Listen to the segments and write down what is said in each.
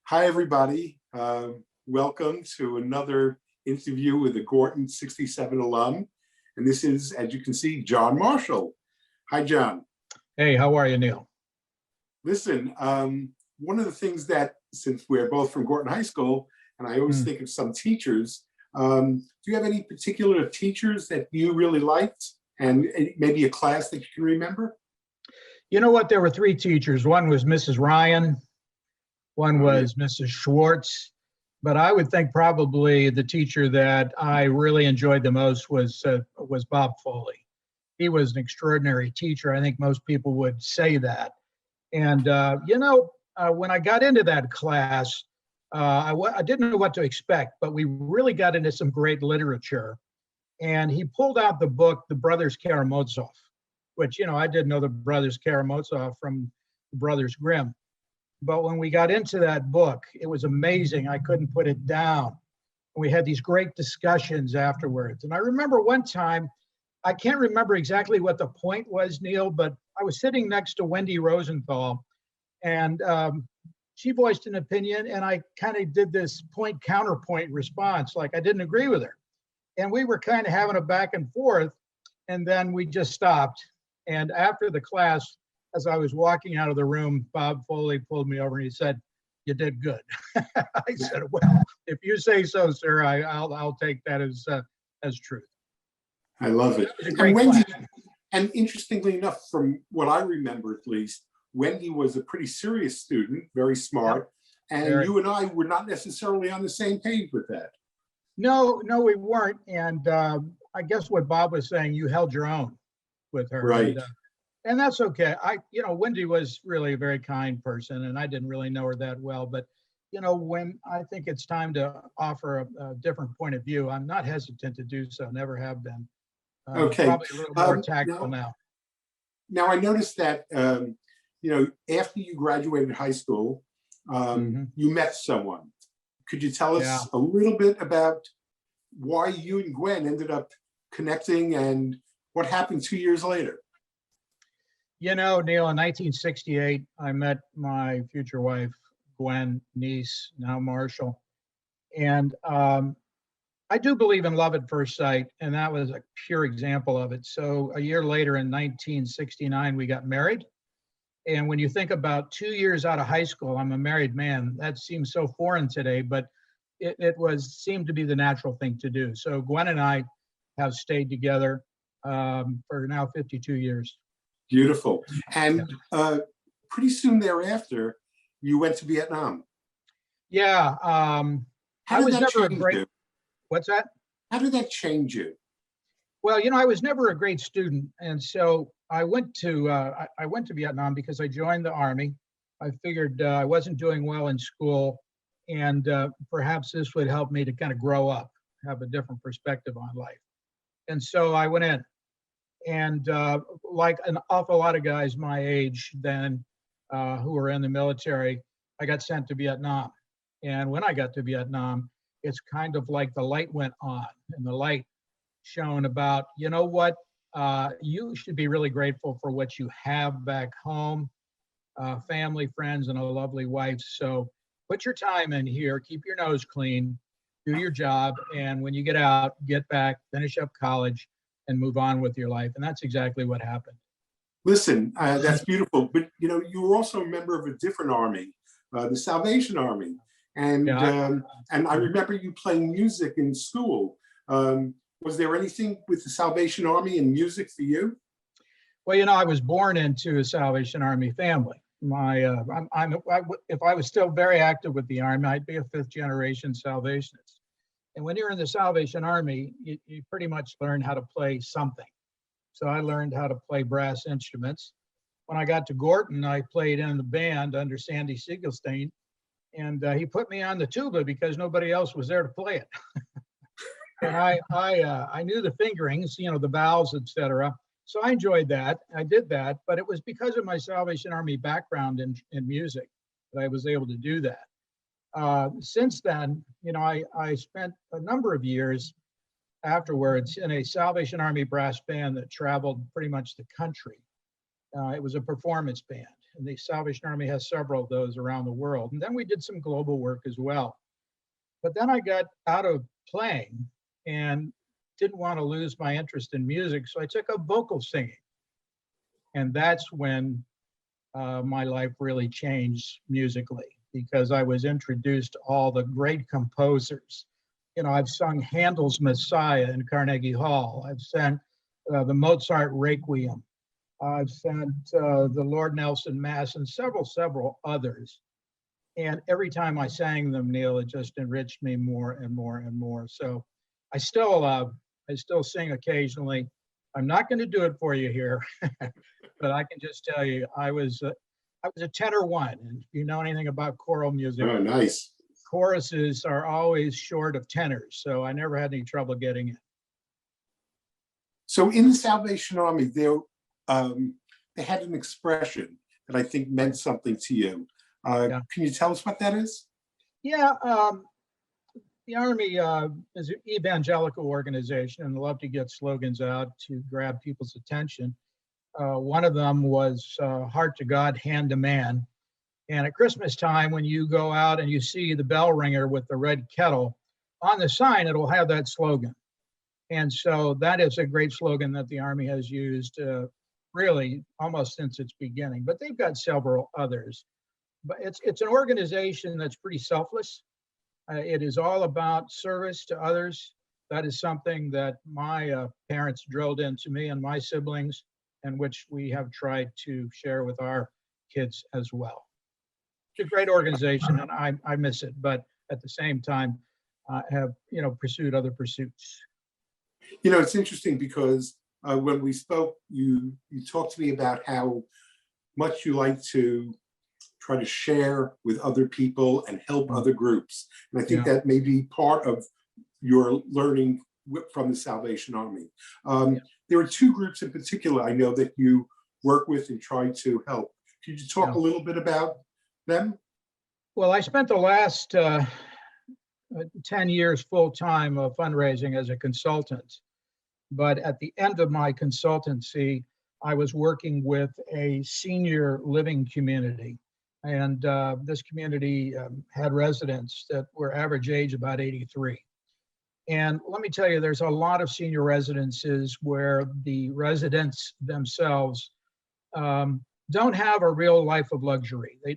Hi, everybody. Welcome to another interview with a Gorton 67 alum. And this is, as you can see, John Marshall. Hi, John. Hey, how are you, Neil? Listen, one of the things that, since we're both from Gorton High School, and I always think of some teachers, do you have any particular teachers that you really liked and maybe a class that you can remember? You know what? There were three teachers. One was Mrs. Ryan, one was Mrs. Schwartz, but I would think probably the teacher that I really enjoyed the most was Bob Foley. He was an extraordinary teacher. I think most people would say that. And when I got into that class, I didn't know what to expect, but we really got into some great literature. And he pulled out the book, The Brothers Karamazov, which, I didn't know the Brothers Karamazov from the Brothers Grimm. But when we got into that book, it was amazing. I couldn't put it down. We had these great discussions afterwards. And I remember one time, I can't remember exactly what the point was, Neil, but I was sitting next to Wendy Rosenthal, and she voiced an opinion, and I kind of did this point-counterpoint response, like I didn't agree with her. And we were kind of having a back and forth, and then we just stopped. And after the class, as I was walking out of the room, Bob Foley pulled me over and he said, "You did good." I said, "Well, if you say so, sir, I'll take that as truth." I love it. And Wendy, and interestingly enough, from what I remember at least, Wendy was a pretty serious student, very smart, and you and I were not necessarily on the same page with that. No, we weren't. And I guess what Bob was saying, you held your own with her. Right. And that's okay. Wendy was really a very kind person, and I didn't really know her that well. But, when I think it's time to offer a different point of view, I'm not hesitant to do so, never have been. Okay. Probably a little more tactful now. Now, I noticed that, after you graduated high school, you met someone. Could you tell us a little bit about why you and Gwen ended up connecting and what happened 2 years later? Neil, in 1968, I met my future wife, Gwen, niece, now Marshall. And I do believe in love at first sight, and that was a pure example of it. So a year later, in 1969, we got married. And when you think about 2 years out of high school, I'm a married man. That seems so foreign today, but it seemed to be the natural thing to do. So Gwen and I have stayed together for now 52 years. Beautiful. And pretty soon thereafter, you went to Vietnam. Yeah. How did that change you? What's that? How did that change you? Well, I was never a great student, and so I went to Vietnam because I joined the Army. I figured I wasn't doing well in school, and perhaps this would help me to kind of grow up, have a different perspective on life. And so I went in, and like an awful lot of guys my age then who were in the military, I got sent to Vietnam. And when I got to Vietnam, it's kind of like the light went on, and the light shone about, you should be really grateful for what you have back home, family, friends, and a lovely wife. So put your time in here, keep your nose clean, do your job, and when you get out, get back, finish up college, and move on with your life. And that's exactly what happened. Listen, that's beautiful. But, you were also a member of a different army, the Salvation Army. And I remember you playing music in school. Was there anything with the Salvation Army and music for you? Well, I was born into a Salvation Army family. If I was still very active with the Army, I'd be a fifth-generation Salvationist. And when you're in the Salvation Army, you pretty much learn how to play something. So I learned how to play brass instruments. When I got to Gorton, I played in the band under Sandy Siegelstein, and he put me on the tuba because nobody else was there to play it. And I knew the fingerings, the vowels, etc. So I enjoyed that. I did that, but it was because of my Salvation Army background in music that I was able to do that. Since then, I spent a number of years afterwards in a Salvation Army brass band that traveled pretty much the country. It was a performance band. and the Salvation Army has several of those around the world. And then we did some global work as well. But then I got out of playing and didn't want to lose my interest in music, so I took up vocal singing. And that's when my life really changed musically, because I was introduced to all the great composers. You know, I've sung Handel's Messiah in Carnegie Hall. I've sung the Mozart Requiem. I've sung the Lord Nelson Mass and several others. And every time I sang them, Neil, it just enriched me more and more and more. So I still sing occasionally. I'm not going to do it for you here, but I can just tell you, I was a tenor one. And if you know anything about choral music, Oh, nice. Choruses are always short of tenors, so I never had any trouble getting it. So in the Salvation Army, they had an expression that I think meant something to you. Yeah. Can you tell us what that is? Yeah, the Army is an evangelical organization and love to get slogans out to grab people's attention. One of them was heart to God, hand to man. And at Christmas time, when you go out and you see the bell ringer with the red kettle, on the sign, it'll have that slogan. And so that is a great slogan that the Army has used really almost since its beginning, but they've got several others. But it's an organization that's pretty selfless. It is all about service to others. That is something that my parents drilled into me and my siblings, and which we have tried to share with our kids as well. It's a great organization, and I miss it, but at the same time, have pursued other pursuits. You know, it's interesting because when we spoke, you talked to me about how much you like to try to share with other people and help other groups. And I think that may be part of your learning from the Salvation Army. There are two groups in particular I know that you work with and try to help. Could you talk a little bit about them? Well, I spent the last 10 years full-time of fundraising as a consultant. But at the end of my consultancy, I was working with a senior living community. And this community had residents that were average age about 83. And let me tell you, there's a lot of senior residences where the residents themselves don't have a real life of luxury. They,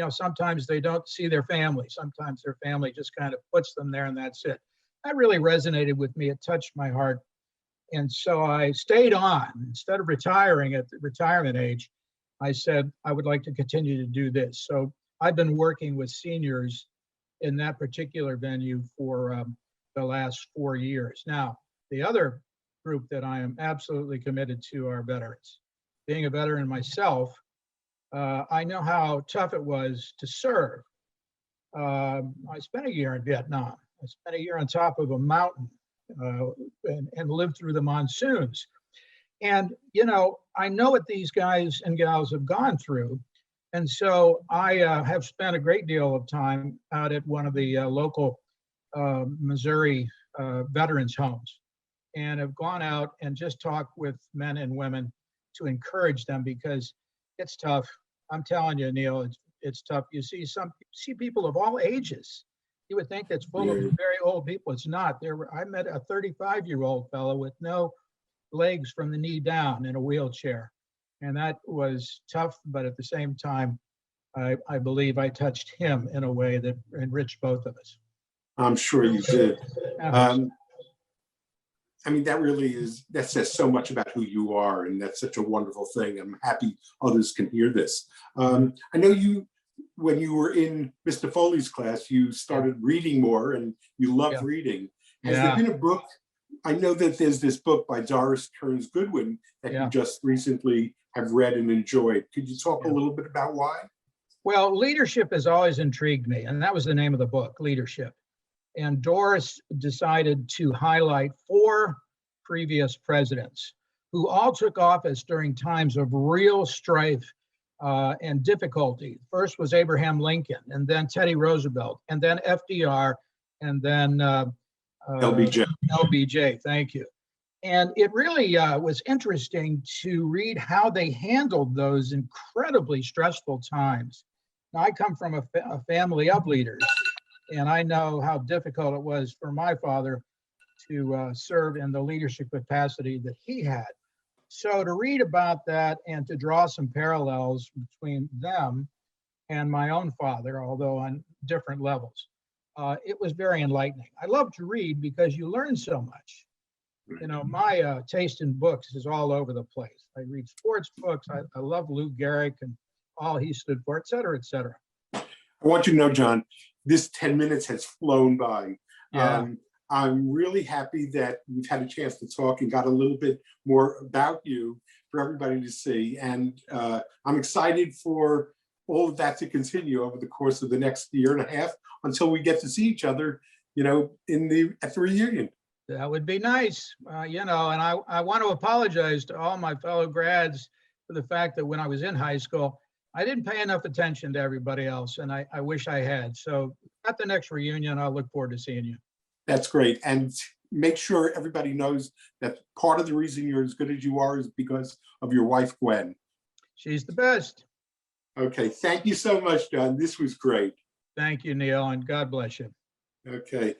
sometimes they don't see their family. Sometimes their family just kind of puts them there and that's it. That really resonated with me. It touched my heart. And so I stayed on. Instead of retiring at the retirement age, I said, I would like to continue to do this. So I've been working with seniors in that particular venue for the last 4 years. Now, the other group that I am absolutely committed to are veterans. Being a veteran myself, I know how tough it was to serve. I spent a year in Vietnam. I spent a year on top of a mountain and lived through the monsoons. And, I know what these guys and gals have gone through. And so I have spent a great deal of time out at one of the local Missouri veterans homes, and have gone out and just talked with men and women to encourage them, because it's tough. I'm telling you, Neil, it's tough. You see people of all ages. You would think that's full of very old people. It's not. I met a 35-year-old fellow with no legs from the knee down in a wheelchair. And that was tough, but at the same time, I believe I touched him in a way that enriched both of us. I'm sure you did. I mean, that says so much about who you are, and that's such a wonderful thing. I'm happy others can hear this. I know when you were in Mr. Foley's class, you started reading more, and you love reading. Has there been a book? I know that there's this book by Doris Kearns Goodwin that you just recently have read and enjoyed. Could you talk a little bit about why? Well, leadership has always intrigued me, and that was the name of the book, Leadership. And Doris decided to highlight 4 previous presidents who all took office during times of real strife and difficulty. First was Abraham Lincoln, and then Teddy Roosevelt, and then FDR, and then LBJ. LBJ, thank you. And it really was interesting to read how they handled those incredibly stressful times. Now, I come from a family of leaders, and I know how difficult it was for my father to serve in the leadership capacity that he had. So to read about that and to draw some parallels between them and my own father, although on different levels, it was very enlightening. I love to read because you learn so much. You know, my taste in books is all over the place. I read sports books. I love Lou Gehrig and all he stood for, et cetera, et cetera. I want you to know, John, this 10 minutes has flown by. I'm really happy that we've had a chance to talk and got a little bit more about you for everybody to see. And I'm excited for all of that to continue over the course of the next year and a half until we get to see each other, you know, at the reunion. That would be nice, you know, and I want to apologize to all my fellow grads for the fact that when I was in high school, I didn't pay enough attention to everybody else, and I wish I had. So at the next reunion, I'll look forward to seeing you. That's great. And make sure everybody knows that part of the reason you're as good as you are is because of your wife, Gwen. She's the best. Okay. Thank you so much, John. This was great. Thank you, Neil, and God bless you. Okay.